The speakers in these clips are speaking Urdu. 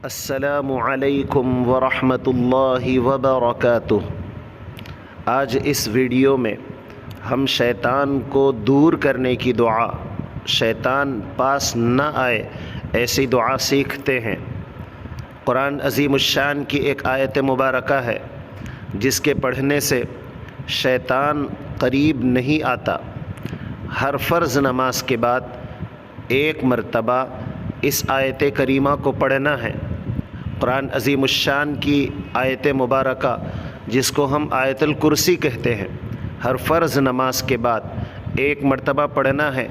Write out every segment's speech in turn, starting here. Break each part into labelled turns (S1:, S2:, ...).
S1: السلام علیکم ورحمۃ اللہ وبرکاتہ۔ آج اس ویڈیو میں ہم شیطان کو دور کرنے کی دعا، شیطان پاس نہ آئے ایسی دعا سیکھتے ہیں۔ قرآن عظیم الشان کی ایک آیت مبارکہ ہے جس کے پڑھنے سے شیطان قریب نہیں آتا۔ ہر فرض نماز کے بعد ایک مرتبہ اس آیت کریمہ کو پڑھنا ہے۔ قرآن عظیم الشان کی آیت مبارکہ جس کو ہم آیت الکرسی کہتے ہیں، ہر فرض نماز کے بعد ایک مرتبہ پڑھنا ہے۔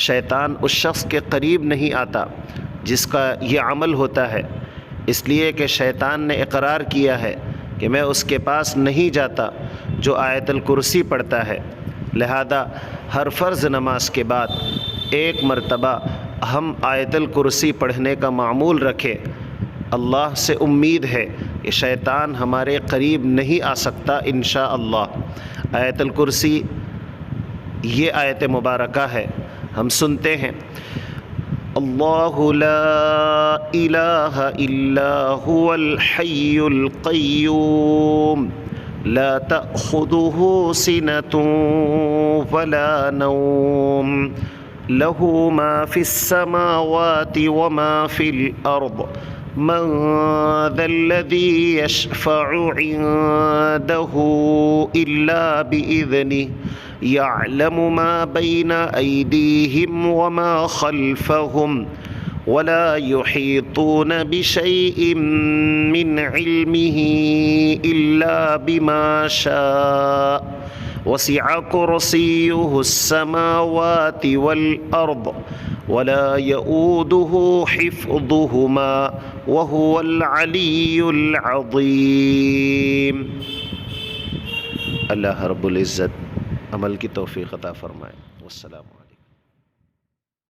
S1: شیطان اس شخص کے قریب نہیں آتا جس کا یہ عمل ہوتا ہے، اس لیے کہ شیطان نے اقرار کیا ہے کہ میں اس کے پاس نہیں جاتا جو آیت الکرسی پڑھتا ہے۔ لہذا ہر فرض نماز کے بعد ایک مرتبہ ہم آیت الکرسی پڑھنے کا معمول رکھیں۔ اللہ سے امید ہے کہ شیطان ہمارے قریب نہیں آ سکتا انشاءاللہ۔ آیت الکرسی یہ آیت مبارکہ ہے، ہم سنتے ہیں۔ اللہ لا الہ الا هو الحی القیوم لا تأخذه سنة ولا نوم له ما في السماوات وما في الأرض من ذا الذي يشفع عنده إلا بإذنه يعلم ما بين أيديهم وما خلفهم ولا يحيطون بشيء من علمه إلا بما شاء وسع كرسيه السماوات والأرض ولا يؤوده حفظهما وهو العلي العظيم۔ اللہ رب العزت عمل کی توفیق عطا فرمائے۔ والسلام علیکم۔